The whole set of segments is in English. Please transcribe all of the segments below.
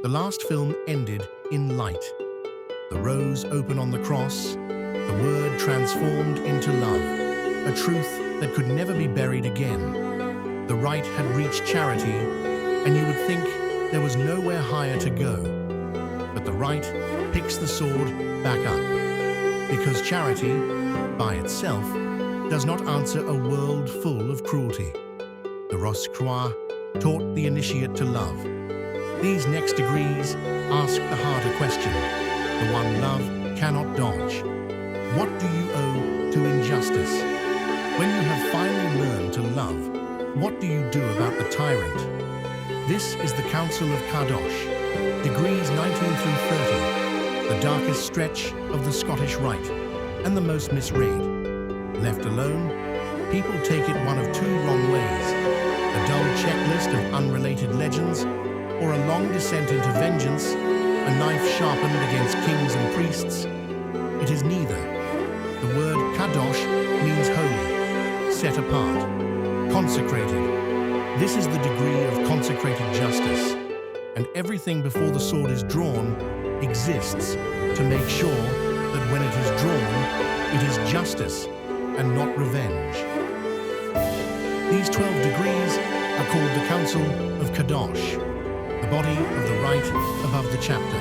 The last film ended in light. The rose open on the cross, the word transformed into love, a truth that could never be buried again. The right had reached charity, and you would think there was nowhere higher to go. But the right picks the sword back up, because charity, by itself, does not answer a world full of cruelty. The Rose Croix taught the initiate to love. These next degrees ask the harder question, the one love cannot dodge. What do you owe to injustice? When you have finally learned to love, what do you do about the tyrant? This is the Council of Kadosh, degrees 19 through 30, the darkest stretch of the Scottish Rite, and the most misread. Left alone, people take it one of two wrong ways: a dull checklist of unrelated legends, or a long descent into vengeance, a knife sharpened against kings and priests. It is neither. The word Kadosh means holy, set apart, consecrated. This is the degree of consecrated justice, and everything before the sword is drawn exists to make sure that when it is drawn, it is justice and not revenge. These 12 degrees are called the Council of Kadosh, the body of the rite above the chapter,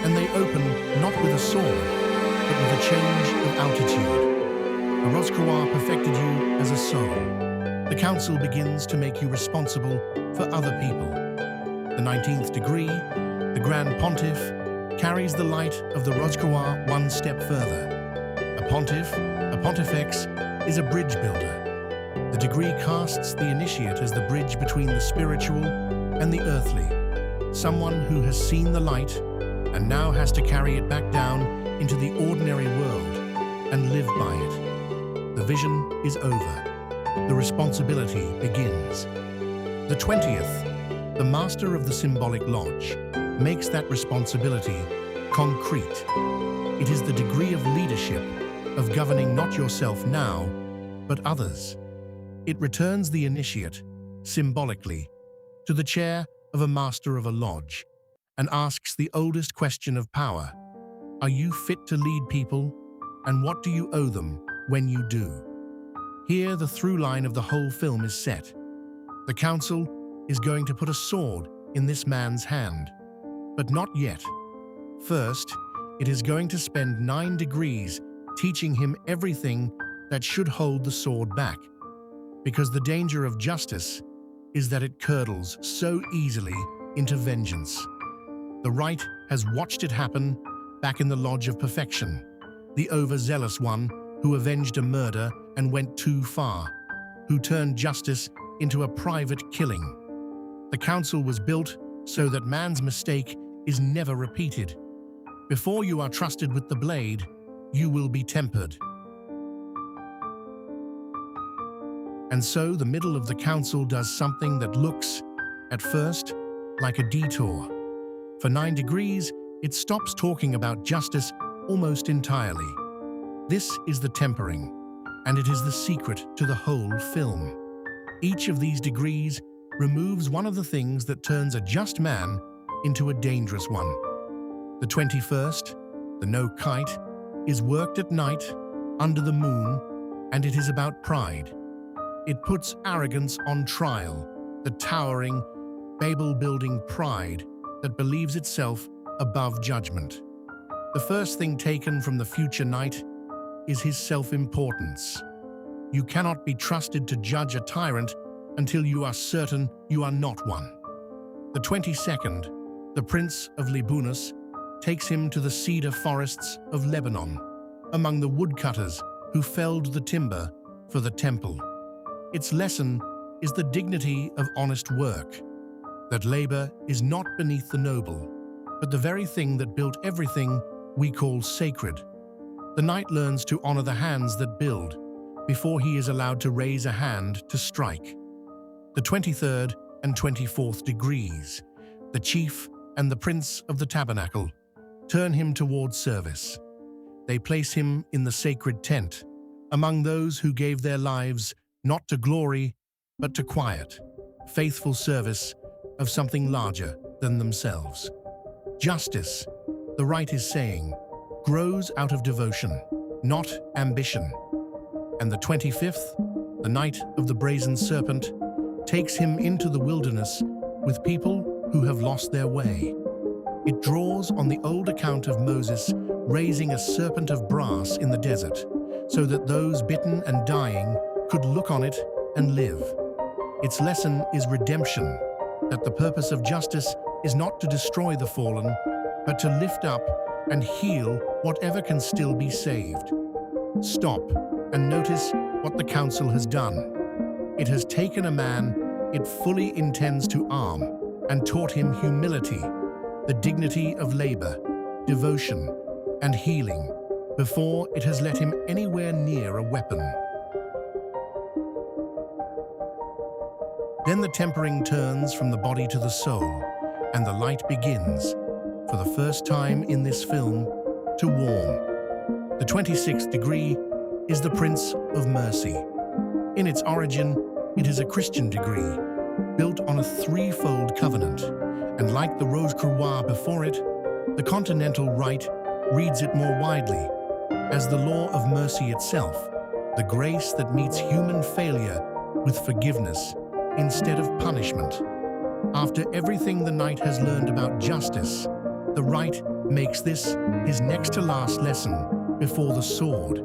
and they open not with a sword, but with a change of altitude. The Rose Croix perfected you as a soul. The Council begins to make you responsible for other people. The 19th degree, the Grand Pontiff, carries the light of the Rose Croix one step further. A Pontiff, a Pontifex, is a bridge builder. The degree casts the initiate as the bridge between the spiritual and the earthly, someone who has seen the light and now has to carry it back down into the ordinary world and live by it. The vision is over. The responsibility begins. The 20th, the master of the symbolic lodge, makes that responsibility concrete. It is the degree of leadership, of governing not yourself now, but others. It returns the initiate, symbolically, to the chair of a master of a lodge and asks the oldest question of power: are you fit to lead people, and what do you owe them when you do? Here the through line of the whole film is set. The council is going to put a sword in this man's hand, but not yet. First, it is going to spend 9 degrees teaching him everything that should hold the sword back, because the danger of justice is that it curdles so easily into vengeance. The right has watched it happen back in the Lodge of Perfection, the overzealous one who avenged a murder and went too far, who turned justice into a private killing. The council was built so that man's mistake is never repeated. Before you are trusted with the blade, you will be tempered. And so the middle of the council does something that looks, at first, like a detour. For 9 degrees, it stops talking about justice almost entirely. This is the tempering, and it is the secret to the whole film. Each of these degrees removes one of the things that turns a just man into a dangerous one. The 21st, the no kite, is worked at night, under the moon, and it is about pride. It puts arrogance on trial, the towering, Babel-building pride that believes itself above judgment. The first thing taken from the future knight is his self-importance. You cannot be trusted to judge a tyrant until you are certain you are not one. The 22nd, the Prince of Libunus, takes him to the cedar forests of Lebanon, among the woodcutters who felled the timber for the temple. Its lesson is the dignity of honest work, that labor is not beneath the noble, but the very thing that built everything we call sacred. The knight learns to honor the hands that build before he is allowed to raise a hand to strike. The 23rd and 24th degrees, the chief and the prince of the tabernacle, turn him towards service. They place him in the sacred tent, among those who gave their lives not to glory, but to quiet, faithful service of something larger, than themselves. Justice, the rite is saying, grows out of devotion, not ambition. And the 25th, the night of the brazen serpent, takes him into the wilderness with people who have lost their way. It draws on the old account of Moses raising a serpent of brass in the desert, so that those bitten and dying could look on it and live. Its lesson is redemption, that the purpose of justice is not to destroy the fallen, but to lift up and heal whatever can still be saved. Stop and notice what the council has done. It has taken a man it fully intends to arm and taught him humility, the dignity of labor, devotion, and healing, before it has let him anywhere near a weapon. Then the tempering turns from the body to the soul, and the light begins, for the first time in this film, to warm. The 26th degree is the Prince of Mercy. In its origin, it is a Christian degree, built on a threefold covenant, and like the Rose Croix before it, the Continental Rite reads it more widely, as the law of mercy itself, the grace that meets human failure with forgiveness instead of punishment. After everything the knight has learned about justice, the rite makes this his next-to-last lesson before the sword,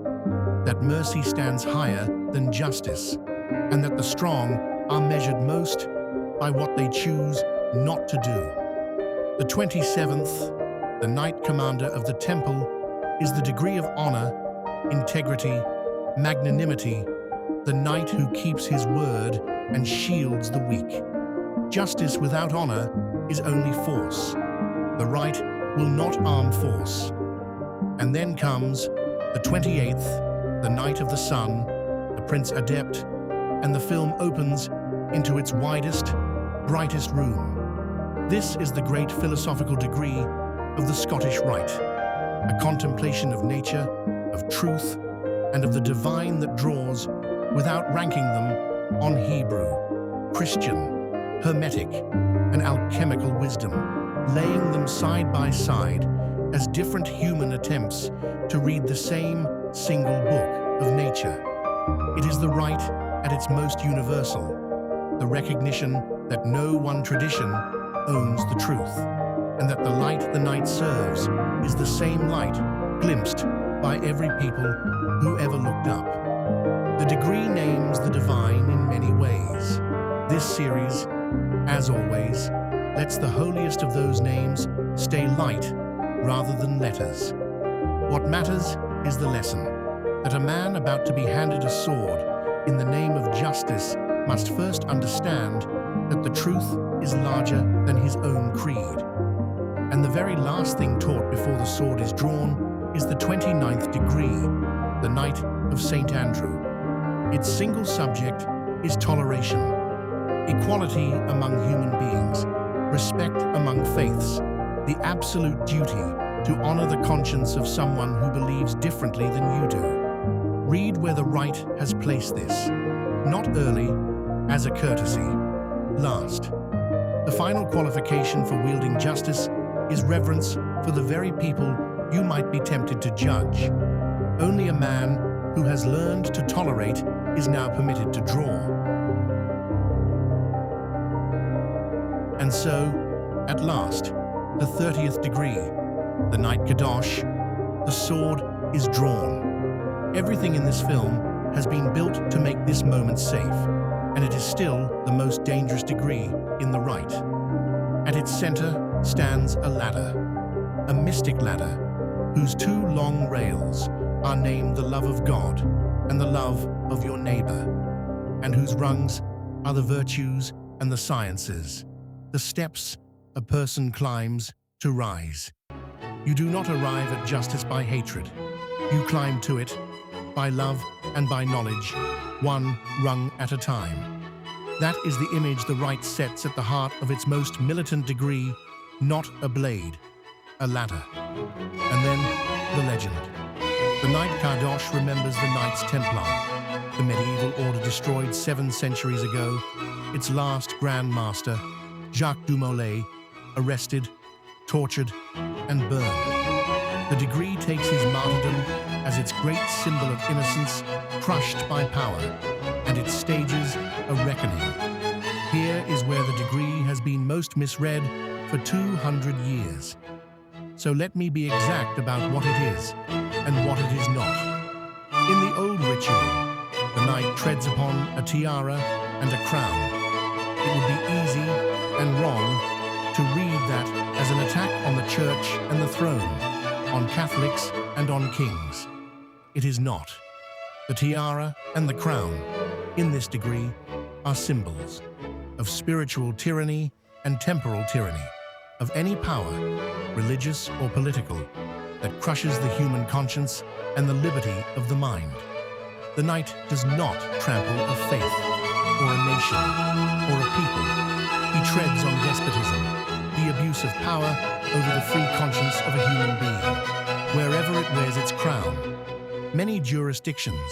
that mercy stands higher than justice, and that the strong are measured most by what they choose not to do. The 27th, the Knight Commander of the Temple, is the degree of honor, integrity, magnanimity, the knight who keeps his word and shields the weak. Justice without honor is only force. The rite will not arm force. And then comes the 28th, the Knight of the Sun, the Prince Adept, and the film opens into its widest, brightest room. This is the great philosophical degree of the Scottish Rite, a contemplation of nature, of truth, and of the divine that draws, without ranking them, on Hebrew, Christian, Hermetic, and alchemical wisdom, laying them side by side as different human attempts to read the same single book of nature. It is the rite at its most universal, the recognition that no one tradition owns the truth, and that the light the knight serves is the same light glimpsed by every people who ever looked up. The degree names the divine in many ways. This series, as always, lets the holiest of those names stay light rather than letters. What matters is the lesson, that a man about to be handed a sword in the name of justice must first understand that the truth is larger than his own creed. And the very last thing taught before the sword is drawn is the 29th degree, the Knight of St. Andrew. Its single subject is toleration, equality among human beings, respect among faiths, the absolute duty to honor the conscience of someone who believes differently than you do. Read where the rite has placed this. Not early, as a courtesy. Last. The final qualification for wielding justice is reverence for the very people you might be tempted to judge. Only a man who has learned to tolerate is now permitted to draw. And so, at last, the 30th degree, the Knight Kadosh, the sword is drawn. Everything in this film has been built to make this moment safe, and it is still the most dangerous degree in the rite. At its center stands a ladder, a mystic ladder, whose two long rails are named the love of God and the love of your neighbor, and whose rungs are the virtues and the sciences, the steps a person climbs to rise. You do not arrive at justice by hatred. You climb to it by love and by knowledge, one rung at a time. That is the image the rite sets at the heart of its most militant degree, not a blade, a ladder. And then, the legend. The Knight Kadosh remembers the Knights Templar, the medieval order destroyed 7 centuries ago. Its last Grand Master, Jacques de Molay, arrested, tortured, and burned. The degree takes his martyrdom as its great symbol of innocence crushed by power, and it stages a reckoning. Here is where the degree has been most misread for 200 years. So let me be exact about what it is and what it is not. In the old ritual, the knight treads upon a tiara and a crown. It would be easy and wrong to read that as an attack on the church and the throne, on Catholics and on kings. It is not. The tiara and the crown, in this degree, are symbols of spiritual tyranny and temporal tyranny, of any power, religious or political, that crushes the human conscience and the liberty of the mind. The knight does not trample a faith, or a nation, or a people. He treads on despotism, the abuse of power over the free conscience of a human being, wherever it wears its crown. Many jurisdictions,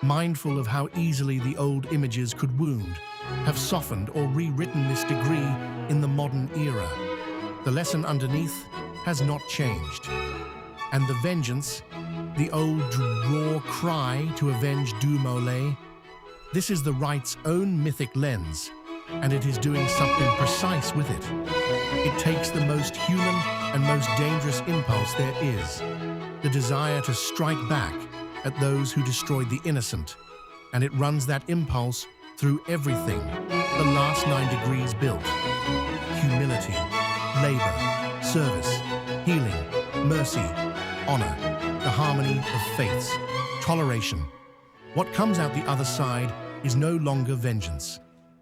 mindful of how easily the old images could wound, have softened or rewritten this degree in the modern era. The lesson underneath has not changed. And the vengeance, the old Rose Croix to avenge de Molay, this is the rite's own mythic lens, and it is doing something precise with it. It takes the most human and most dangerous impulse there is, the desire to strike back at those who destroyed the innocent, and it runs that impulse through everything the last 9 degrees built: humility, labor, service, healing, mercy, honor, the harmony of faiths, toleration. What comes out the other side is no longer vengeance.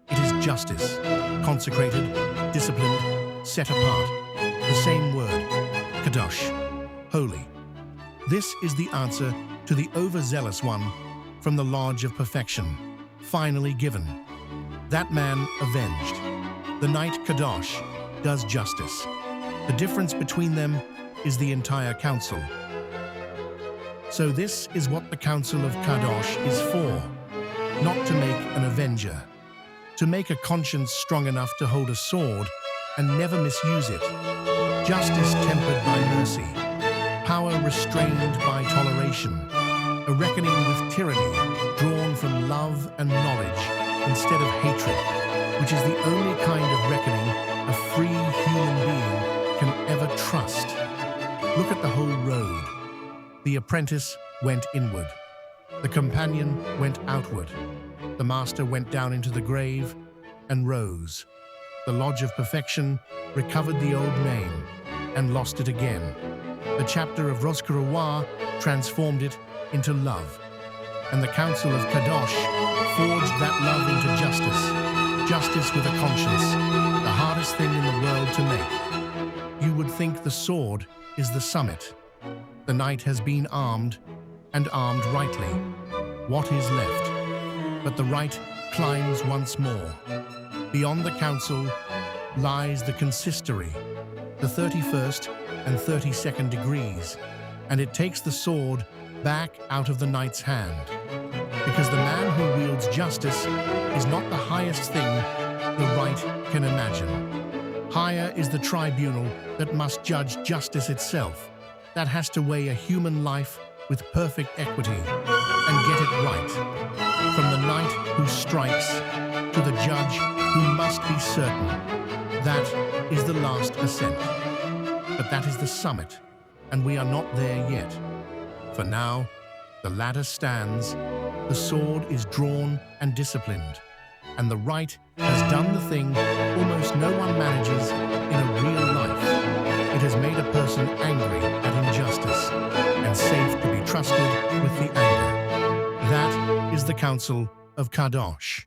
It is justice, consecrated, disciplined, set apart. The same word, Kadosh, holy. This is the answer to the overzealous one from the Lodge of Perfection, finally given. That man avenged. The Knight Kadosh does justice. The difference between them is the entire council. So this is what the Council of Kadosh is for, not to make an avenger, to make a conscience strong enough to hold a sword and never misuse it, justice tempered by mercy, power restrained by toleration, a reckoning with tyranny drawn from love and knowledge instead of hatred, which is the only kind of reckoning a free human being can ever trust. Look at the whole road. The apprentice went inward. The companion went outward. The master went down into the grave and rose. The Lodge of Perfection recovered the old name and lost it again. The chapter of Rose Croix transformed it into love. And the Council of Kadosh forged that love into justice. Justice with a conscience, the hardest thing in the world to make. You would think the sword is the summit. The knight has been armed, and armed rightly. What is left? But the right climbs once more. Beyond the council lies the consistory, the 31st and 32nd degrees, and it takes the sword back out of the knight's hand. Because the man who wields justice is not the highest thing the right can imagine. Higher is the tribunal that must judge justice itself, that has to weigh a human life with perfect equity and get it right. From the knight who strikes to the judge who must be certain. That is the last ascent. But that is the summit, and we are not there yet. For now, the ladder stands, the sword is drawn and disciplined, and the right has done the thing almost no one manages in a real life. It has made a person angry at injustice and safe to be trusted with the anger. That is the Council of Kadosh.